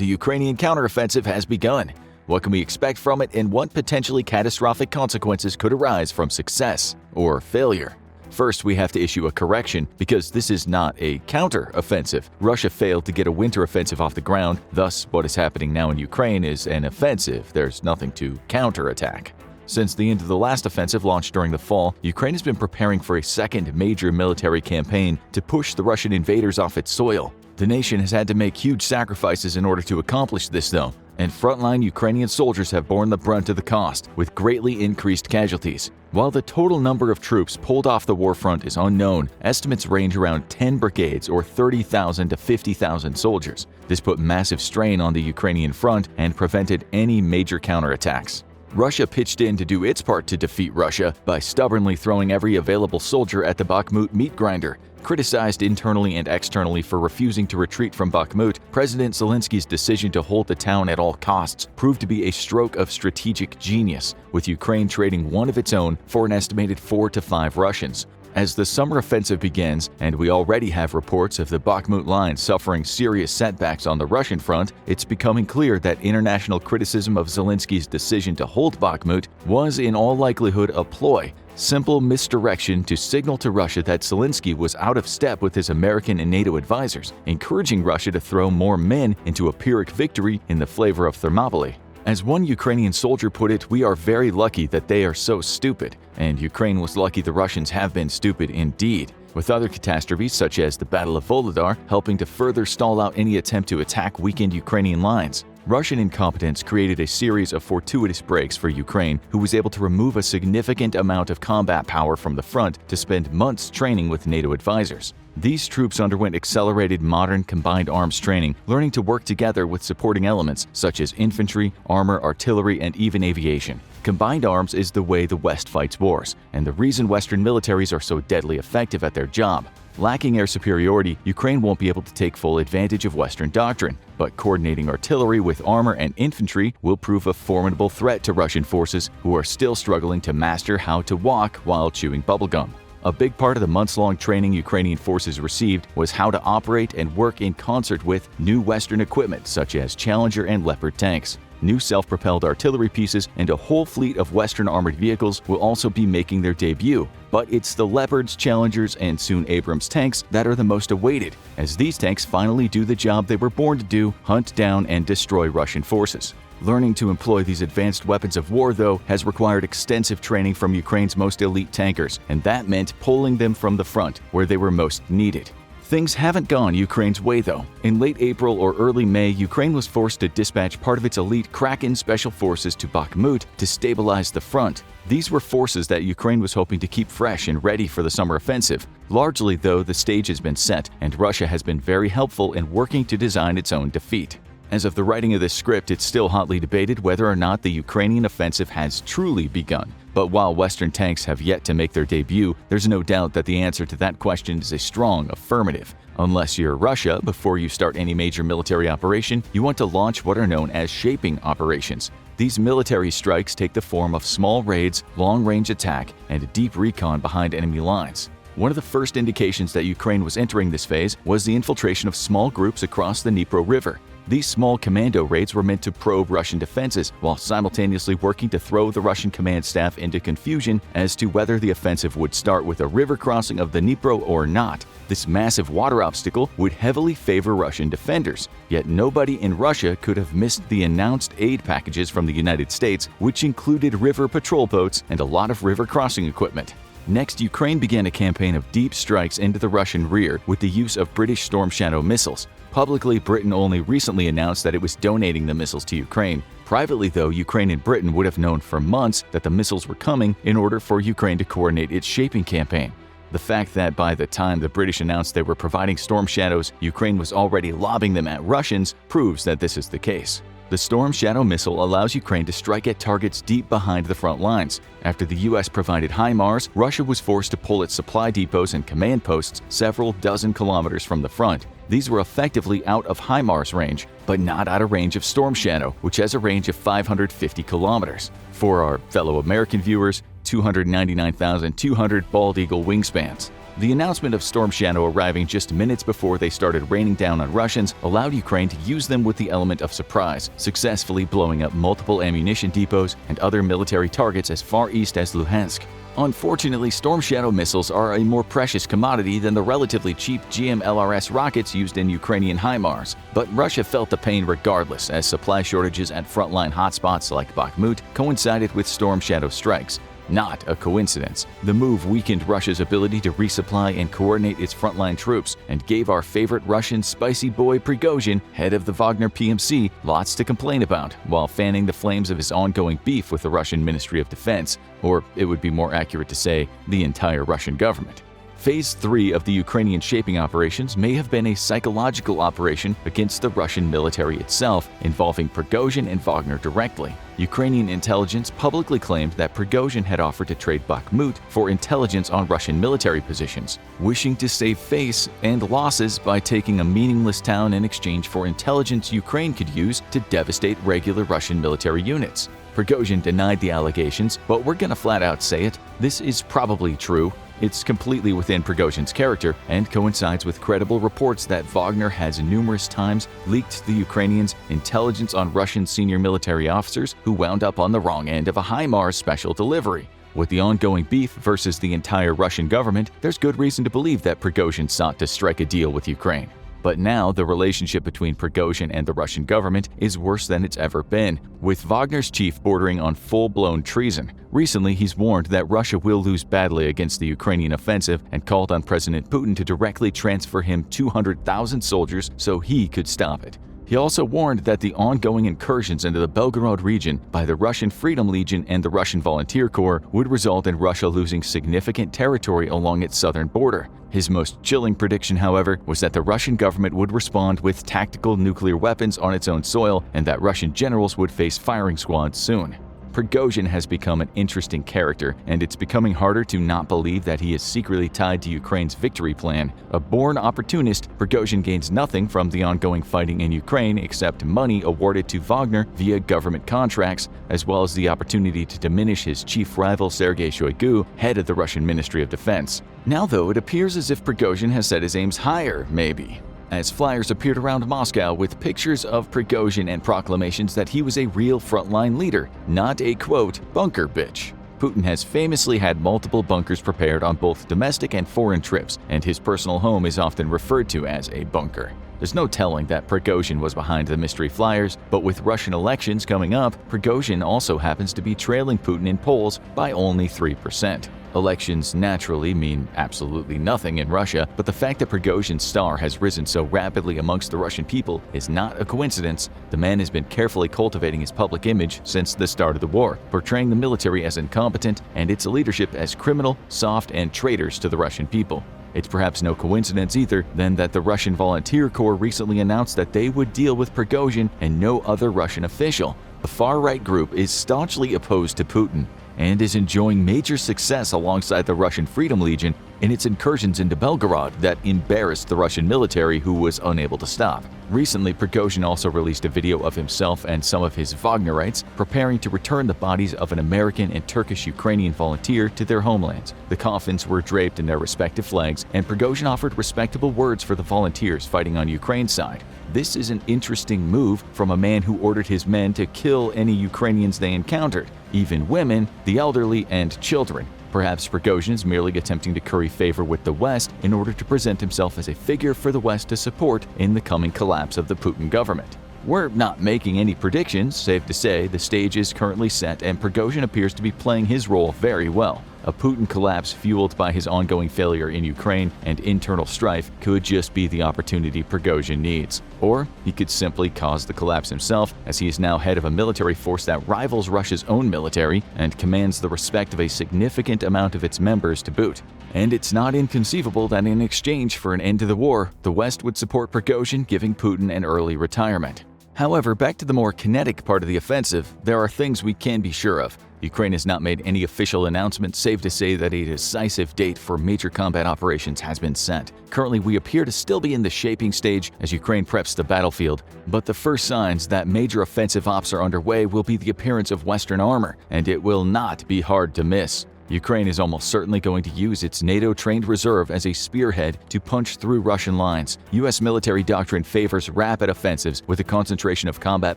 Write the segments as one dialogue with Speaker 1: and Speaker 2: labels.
Speaker 1: The Ukrainian counteroffensive has begun. What can we expect from it, and what potentially catastrophic consequences could arise from success or failure? First, we have to issue a correction because this is not a counteroffensive. Russia failed to get a winter offensive off the ground, thus what is happening now in Ukraine is an offensive. There's nothing to counterattack. Since the end of the last offensive launched during the fall, Ukraine has been preparing for a second major military campaign to push the Russian invaders off its soil. The nation has had to make huge sacrifices in order to accomplish this, though, and frontline Ukrainian soldiers have borne the brunt of the cost, with greatly increased casualties. While the total number of troops pulled off the war front is unknown, estimates range around 10 brigades or 30,000 to 50,000 soldiers. This put massive strain on the Ukrainian front and prevented any major counterattacks. Russia pitched in to do its part to defeat Russia by stubbornly throwing every available soldier at the Bakhmut meat grinder. Criticized internally and externally for refusing to retreat from Bakhmut, President Zelensky's decision to hold the town at all costs proved to be a stroke of strategic genius, with Ukraine trading one of its own for an estimated 4 to 5 Russians. As the summer offensive begins, and we already have reports of the Bakhmut line suffering serious setbacks on the Russian front, it's becoming clear that international criticism of Zelensky's decision to hold Bakhmut was in all likelihood a ploy, simple misdirection to signal to Russia that Zelensky was out of step with his American and NATO advisors, encouraging Russia to throw more men into a Pyrrhic victory in the flavor of Thermopylae. As one Ukrainian soldier put it, "We are very lucky that they are so stupid," and Ukraine was lucky the Russians have been stupid indeed, with other catastrophes such as the Battle of Volodar helping to further stall out any attempt to attack weakened Ukrainian lines. Russian incompetence created a series of fortuitous breaks for Ukraine, who was able to remove a significant amount of combat power from the front to spend months training with NATO advisors. These troops underwent accelerated modern combined arms training, learning to work together with supporting elements such as infantry, armor, artillery, and even aviation. Combined arms is the way the West fights wars, and the reason Western militaries are so deadly effective at their job. Lacking air superiority, Ukraine won't be able to take full advantage of Western doctrine, but coordinating artillery with armor and infantry will prove a formidable threat to Russian forces who are still struggling to master how to walk while chewing bubblegum. A big part of the months-long training Ukrainian forces received was how to operate and work in concert with new Western equipment such as Challenger and Leopard tanks. New self-propelled artillery pieces and a whole fleet of Western armored vehicles will also be making their debut, but it's the Leopards, Challengers, and soon Abrams tanks that are the most awaited, as these tanks finally do the job they were born to do: hunt down and destroy Russian forces. Learning to employ these advanced weapons of war, though, has required extensive training from Ukraine's most elite tankers, and that meant pulling them from the front, where they were most needed. Things haven't gone Ukraine's way, though. In late April or early May, Ukraine was forced to dispatch part of its elite Kraken special forces to Bakhmut to stabilize the front. These were forces that Ukraine was hoping to keep fresh and ready for the summer offensive. Largely, though, the stage has been set, and Russia has been very helpful in working to design its own defeat. As of the writing of this script, it's still hotly debated whether or not the Ukrainian offensive has truly begun. But while Western tanks have yet to make their debut, there's no doubt that the answer to that question is a strong affirmative. Unless you're Russia, before you start any major military operation, you want to launch what are known as shaping operations. These military strikes take the form of small raids, long-range attack, and a deep recon behind enemy lines. One of the first indications that Ukraine was entering this phase was the infiltration of small groups across the Dnipro River. These small commando raids were meant to probe Russian defenses while simultaneously working to throw the Russian command staff into confusion as to whether the offensive would start with a river crossing of the Dnipro or not. This massive water obstacle would heavily favor Russian defenders, yet nobody in Russia could have missed the announced aid packages from the United States, which included river patrol boats and a lot of river crossing equipment. Next, Ukraine began a campaign of deep strikes into the Russian rear with the use of British Storm Shadow missiles. Publicly, Britain only recently announced that it was donating the missiles to Ukraine. Privately, though, Ukraine and Britain would have known for months that the missiles were coming in order for Ukraine to coordinate its shaping campaign. The fact that by the time the British announced they were providing Storm Shadows, Ukraine was already lobbing them at Russians proves that this is the case. The Storm Shadow missile allows Ukraine to strike at targets deep behind the front lines. After the U.S. provided HIMARS, Russia was forced to pull its supply depots and command posts several dozen kilometers from the front. These were effectively out of HIMARS range, but not out of range of Storm Shadow, which has a range of 550 kilometers. For our fellow American viewers, 299,200 bald eagle wingspans. The announcement of Storm Shadow arriving just minutes before they started raining down on Russians allowed Ukraine to use them with the element of surprise, successfully blowing up multiple ammunition depots and other military targets as far east as Luhansk. Unfortunately, Storm Shadow missiles are a more precious commodity than the relatively cheap GMLRS rockets used in Ukrainian HIMARS, but Russia felt the pain regardless as supply shortages at frontline hotspots like Bakhmut coincided with Storm Shadow strikes. Not a coincidence. The move weakened Russia's ability to resupply and coordinate its frontline troops and gave our favorite Russian spicy boy Prigozhin, head of the Wagner PMC, lots to complain about, while fanning the flames of his ongoing beef with the Russian Ministry of Defense, or it would be more accurate to say, the entire Russian government. Phase 3 of the Ukrainian shaping operations may have been a psychological operation against the Russian military itself, involving Prigozhin and Wagner directly. Ukrainian intelligence publicly claimed that Prigozhin had offered to trade Bakhmut for intelligence on Russian military positions, wishing to save face and losses by taking a meaningless town in exchange for intelligence Ukraine could use to devastate regular Russian military units. Prigozhin denied the allegations, but we're gonna flat out say it, this is probably true. It's completely within Prigozhin's character and coincides with credible reports that Wagner has numerous times leaked the Ukrainians intelligence on Russian senior military officers who wound up on the wrong end of a HIMARS special delivery. With the ongoing beef versus the entire Russian government, there's good reason to believe that Prigozhin sought to strike a deal with Ukraine. But now the relationship between Prigozhin and the Russian government is worse than it's ever been, with Wagner's chief bordering on full-blown treason. Recently, he's warned that Russia will lose badly against the Ukrainian offensive and called on President Putin to directly transfer him 200,000 soldiers so he could stop it. He also warned that the ongoing incursions into the Belgorod region by the Russian Freedom Legion and the Russian Volunteer Corps would result in Russia losing significant territory along its southern border. His most chilling prediction, however, was that the Russian government would respond with tactical nuclear weapons on its own soil and that Russian generals would face firing squads soon. Prigozhin has become an interesting character, and it's becoming harder to not believe that he is secretly tied to Ukraine's victory plan. A born opportunist, Prigozhin gains nothing from the ongoing fighting in Ukraine except money awarded to Wagner via government contracts, as well as the opportunity to diminish his chief rival Sergei Shoigu, head of the Russian Ministry of Defense. Now, though, it appears as if Prigozhin has set his aims higher, maybe, as flyers appeared around Moscow with pictures of Prigozhin and proclamations that he was a real frontline leader, not a, quote, bunker bitch. Putin has famously had multiple bunkers prepared on both domestic and foreign trips, and his personal home is often referred to as a bunker. There's no telling that Prigozhin was behind the mystery flyers, but with Russian elections coming up, Prigozhin also happens to be trailing Putin in polls by only 3%. Elections naturally mean absolutely nothing in Russia, but the fact that Prigozhin's star has risen so rapidly amongst the Russian people is not a coincidence. The man has been carefully cultivating his public image since the start of the war, portraying the military as incompetent and its leadership as criminal, soft, and traitors to the Russian people. It's perhaps no coincidence either then that the Russian Volunteer Corps recently announced that they would deal with Prigozhin and no other Russian official. The far-right group is staunchly opposed to Putin and is enjoying major success alongside the Russian Freedom Legion in its incursions into Belgorod that embarrassed the Russian military, who was unable to stop. Recently, Prigozhin also released a video of himself and some of his Wagnerites preparing to return the bodies of an American and Turkish Ukrainian volunteer to their homelands. The coffins were draped in their respective flags, and Prigozhin offered respectable words for the volunteers fighting on Ukraine's side. This is an interesting move from a man who ordered his men to kill any Ukrainians they encountered, even women, the elderly, and children. Perhaps Prigozhin is merely attempting to curry favor with the West in order to present himself as a figure for the West to support in the coming collapse of the Putin government. We're not making any predictions, safe to say the stage is currently set and Prigozhin appears to be playing his role very well. A Putin collapse fueled by his ongoing failure in Ukraine and internal strife could just be the opportunity Prigozhin needs. Or he could simply cause the collapse himself, as he is now head of a military force that rivals Russia's own military and commands the respect of a significant amount of its members to boot. And it's not inconceivable that in exchange for an end to the war, the West would support Prigozhin, giving Putin an early retirement. However, back to the more kinetic part of the offensive, there are things we can be sure of. Ukraine has not made any official announcement, save to say that a decisive date for major combat operations has been set. Currently, we appear to still be in the shaping stage as Ukraine preps the battlefield, but the first signs that major offensive ops are underway will be the appearance of Western armor, and it will not be hard to miss. Ukraine is almost certainly going to use its NATO-trained reserve as a spearhead to punch through Russian lines. U.S. military doctrine favors rapid offensives with a concentration of combat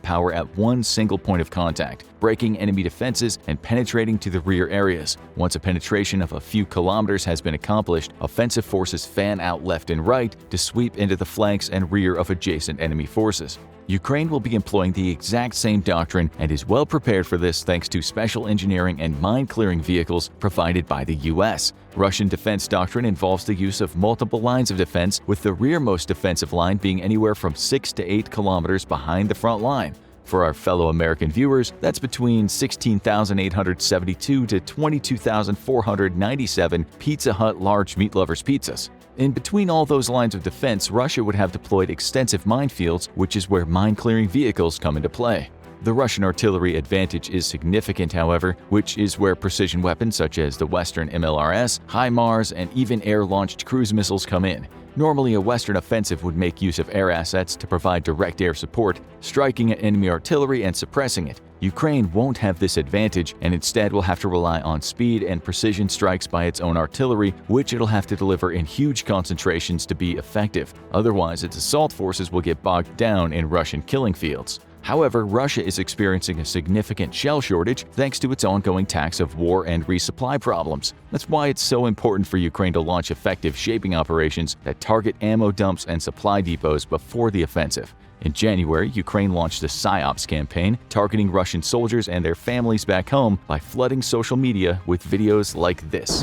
Speaker 1: power at one single point of contact, breaking enemy defenses and penetrating to the rear areas. Once a penetration of a few kilometers has been accomplished, offensive forces fan out left and right to sweep into the flanks and rear of adjacent enemy forces. Ukraine will be employing the exact same doctrine and is well prepared for this thanks to special engineering and mine-clearing vehicles provided by the U.S. Russian defense doctrine involves the use of multiple lines of defense, with the rearmost defensive line being anywhere from 6 to 8 kilometers behind the front line. For our fellow American viewers, that's between 16,872 to 22,497 Pizza Hut large meat lovers pizzas. In between all those lines of defense, Russia would have deployed extensive minefields, which is where mine-clearing vehicles come into play. The Russian artillery advantage is significant, however, which is where precision weapons such as the Western MLRS, HIMARS, and even air-launched cruise missiles come in. Normally, a Western offensive would make use of air assets to provide direct air support, striking at enemy artillery and suppressing it. Ukraine won't have this advantage and instead will have to rely on speed and precision strikes by its own artillery, which it'll have to deliver in huge concentrations to be effective. Otherwise, its assault forces will get bogged down in Russian killing fields. However, Russia is experiencing a significant shell shortage thanks to its ongoing tax of war and resupply problems. That's why it's so important for Ukraine to launch effective shaping operations that target ammo dumps and supply depots before the offensive. In January, Ukraine launched a PSYOPs campaign targeting Russian soldiers and their families back home by flooding social media with videos like this.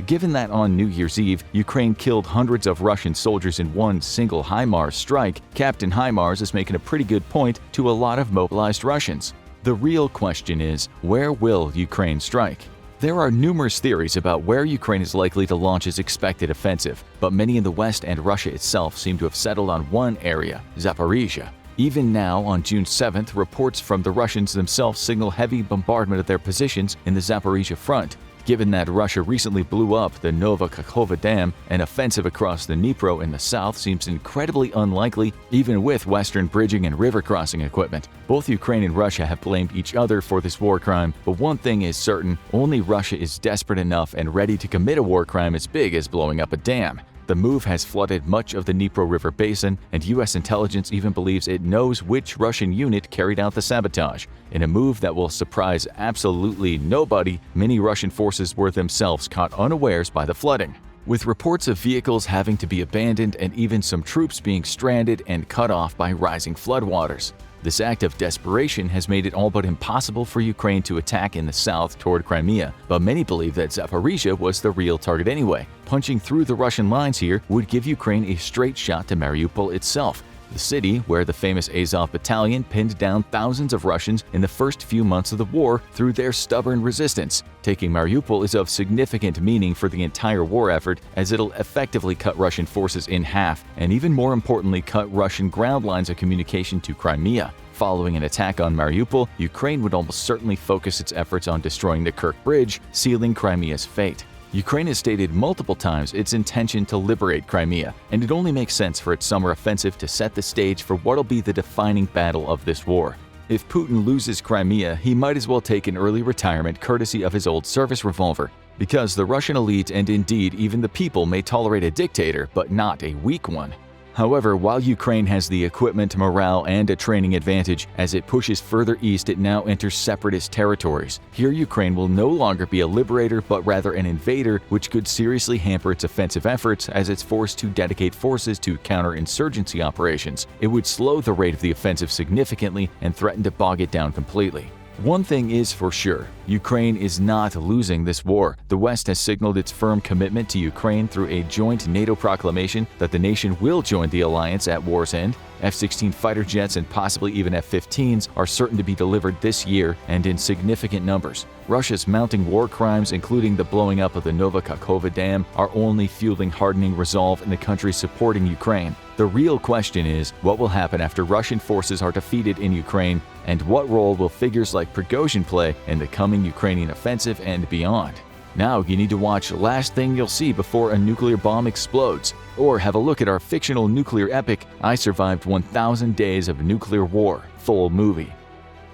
Speaker 1: Given that on New Year's Eve, Ukraine killed hundreds of Russian soldiers in one single HIMARS strike, Captain HIMARS is making a pretty good point to a lot of mobilized Russians. The real question is, where will Ukraine strike? There are numerous theories about where Ukraine is likely to launch its expected offensive, but many in the West and Russia itself seem to have settled on one area, Zaporizhzhia. Even now, on June 7th, reports from the Russians themselves signal heavy bombardment of their positions in the Zaporizhzhia front. Given that Russia recently blew up the Novokakhovka Dam, an offensive across the Dnipro in the south seems incredibly unlikely, even with Western bridging and river crossing equipment. Both Ukraine and Russia have blamed each other for this war crime, but one thing is certain: only Russia is desperate enough and ready to commit a war crime as big as blowing up a dam. The move has flooded much of the Dnipro River basin, and U.S. intelligence even believes it knows which Russian unit carried out the sabotage. In a move that will surprise absolutely nobody, many Russian forces were themselves caught unawares by the flooding, with reports of vehicles having to be abandoned and even some troops being stranded and cut off by rising floodwaters. This act of desperation has made it all but impossible for Ukraine to attack in the south toward Crimea, but many believe that Zaporizhzhia was the real target anyway. Punching through the Russian lines here would give Ukraine a straight shot to Mariupol itself, the city where the famous Azov battalion pinned down thousands of Russians in the first few months of the war through their stubborn resistance. Taking Mariupol is of significant meaning for the entire war effort, as it'll effectively cut Russian forces in half and, even more importantly, cut Russian ground lines of communication to Crimea. Following an attack on Mariupol, Ukraine would almost certainly focus its efforts on destroying the Kerch Bridge, sealing Crimea's fate. Ukraine has stated multiple times its intention to liberate Crimea, and it only makes sense for its summer offensive to set the stage for what'll be the defining battle of this war. If Putin loses Crimea, he might as well take an early retirement courtesy of his old service revolver, because the Russian elite and indeed even the people may tolerate a dictator, but not a weak one. However, while Ukraine has the equipment, morale, and a training advantage, as it pushes further east it now enters separatist territories. Here Ukraine will no longer be a liberator but rather an invader, which could seriously hamper its offensive efforts as it's forced to dedicate forces to counterinsurgency operations. It would slow the rate of the offensive significantly and threaten to bog it down completely. One thing is for sure, Ukraine is not losing this war. The West has signaled its firm commitment to Ukraine through a joint NATO proclamation that the nation will join the alliance at war's end. F-16 fighter jets and possibly even F-15s are certain to be delivered this year and in significant numbers. Russia's mounting war crimes, including the blowing up of the Novokakhovka Dam, are only fueling hardening resolve in the countries supporting Ukraine. The real question is, what will happen after Russian forces are defeated in Ukraine, and what role will figures like Prigozhin play in the coming Ukrainian offensive and beyond? Now you need to watch Last Thing You'll See Before a Nuclear Bomb Explodes, or have a look at our fictional nuclear epic, I Survived 1000 Days of Nuclear War, full movie.